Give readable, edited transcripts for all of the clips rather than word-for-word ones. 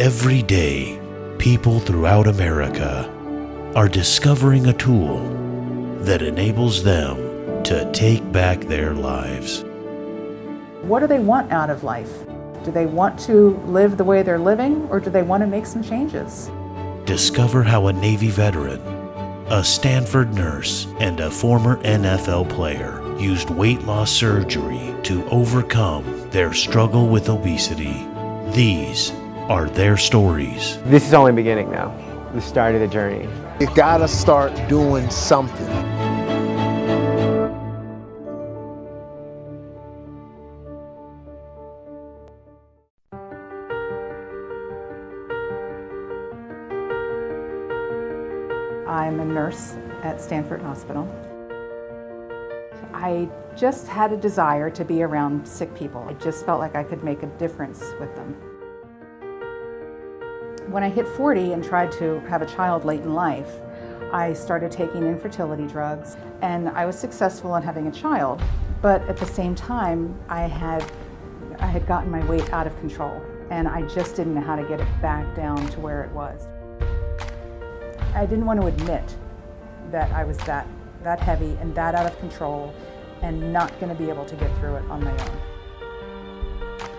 Every day, people throughout America are discovering a tool that enables them to take back their lives. What do they want out of life? Do they want to live the way they're living, or do they want to make some changes? Discover how a Navy veteran, a Stanford nurse, and a former NFL player used weight loss surgery to overcome their struggle with obesity. These are their stories. This is only beginning now, the start of the journey. You gotta start doing something. I'm a nurse at Stanford Hospital. I just had a desire to be around sick people. I just felt like I could make a difference with them. When I hit 40 and tried to have a child late in life, I started taking infertility drugs, and I was successful in having a child. But at the same time, I had gotten my weight out of control, and I just didn't know how to get it back down to where it was. I didn't want to admit that I was that heavy and that out of control and not going to be able to get through it on my own.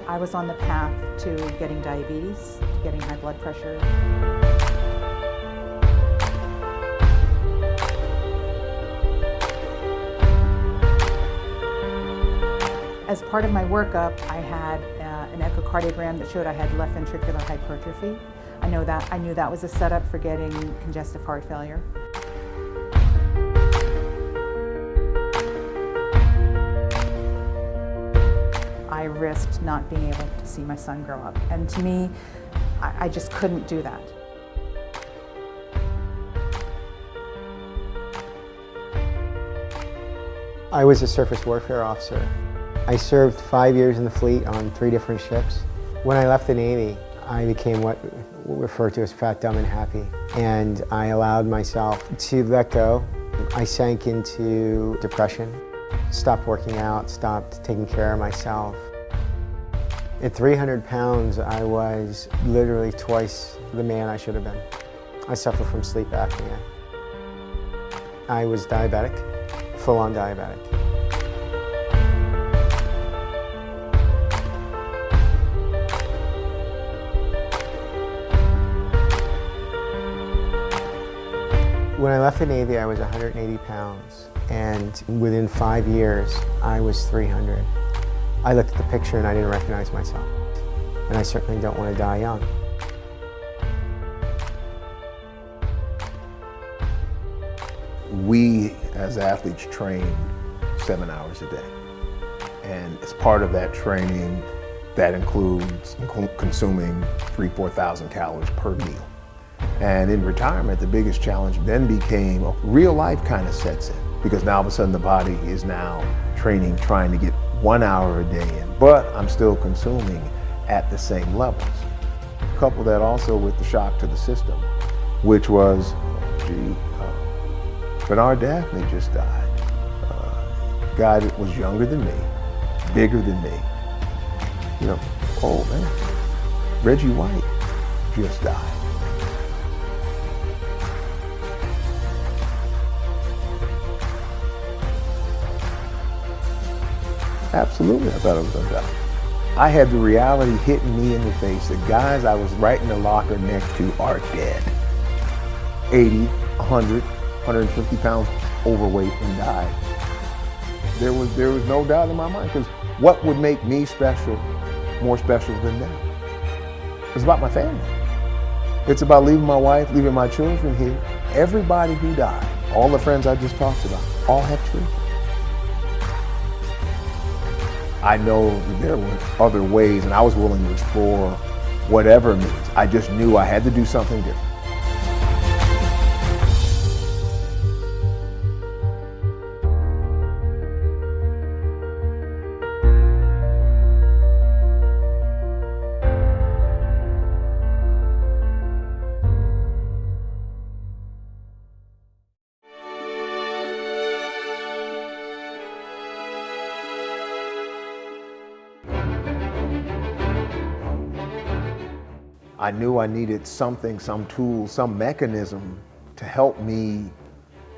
I was on the path to getting diabetes, getting high blood pressure. As part of my workup, I had an echocardiogram that showed I had left ventricular hypertrophy. I knew that was a setup for getting congestive heart failure. I risked not being able to see my son grow up. And to me, I just couldn't do that. I was a surface warfare officer. I served 5 years in the fleet on 3 different ships. When I left the Navy, I became what we refer to as fat, dumb, and happy. And I allowed myself to let go. I sank into depression, stopped working out, stopped taking care of myself. At 300 pounds, I was literally twice the man I should have been. I suffer from sleep apnea. I was diabetic, full-on diabetic. When I left the Navy, I was 180 pounds, and within 5 years, I was 300. I looked at the picture and I didn't recognize myself, and I certainly don't want to die young. We, as athletes, train 7 hours a day. And as part of that training, that includes consuming 3,000–4,000 calories per meal. And in retirement, the biggest challenge then became real life kind of sets in, because now all of a sudden the body is now training, trying to get 1 hour a day in, but I'm still consuming at the same levels. Couple that also with the shock to the system, which was, Bernard Daphne just died. A guy that was younger than me, bigger than me. You know, oh man, Reggie White just died. Absolutely, I thought I was gonna die. I had the reality hitting me in the face that guys I was right in the locker next to are dead. 80, 100, 150 pounds overweight and died. There was no doubt in my mind, because what would make me special, more special than them? It's about my family. It's about leaving my wife, leaving my children here. Everybody who died, all the friends I just talked about, all have children. I know there were other ways, and I was willing to explore whatever means. I just knew I had to do something different. I knew I needed something, some tool, some mechanism to help me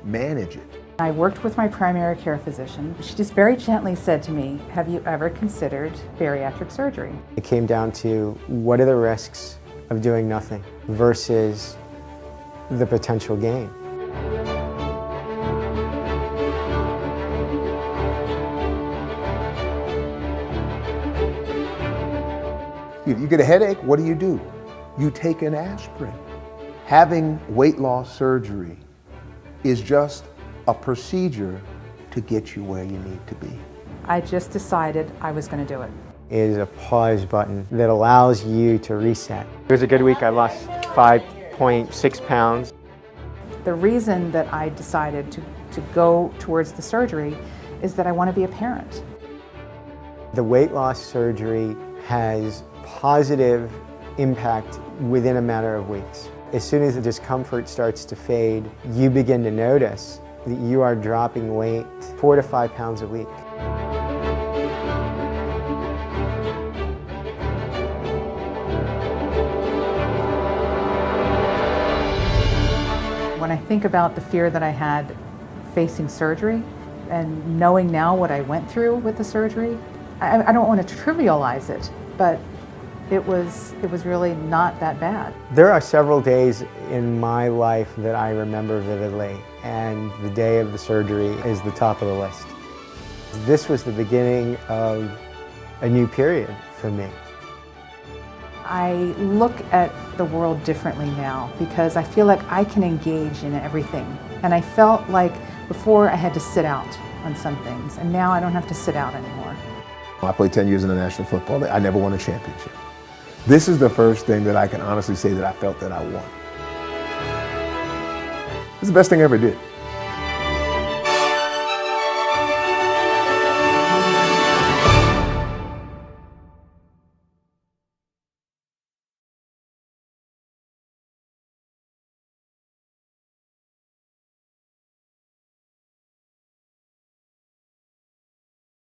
manage it. I worked with my primary care physician. She just very gently said to me, have you ever considered bariatric surgery? It came down to what are the risks of doing nothing versus the potential gain. You get a headache, what do? You take an aspirin. Having weight loss surgery is just a procedure to get you where you need to be. I just decided I was going to do it. It is a pause button that allows you to reset. It was a good week. I lost 5.6 pounds. The reason that I decided to go towards the surgery is that I want to be a parent. The weight loss surgery has positive impact within a matter of weeks. As soon as the discomfort starts to fade, you begin to notice that you are dropping weight 4 to 5 pounds a week. When I think about the fear that I had facing surgery and knowing now what I went through with the surgery, I don't want to trivialize it, but it was really not that bad. There are several days in my life that I remember vividly, and the day of the surgery is the top of the list. This was the beginning of a new period for me. I look at the world differently now because I feel like I can engage in everything. And I felt like before I had to sit out on some things, and now I don't have to sit out anymore. I played 10 years in the National Football League. I never won a championship. This is the first thing that I can honestly say that I felt that I won. It's the best thing I ever did.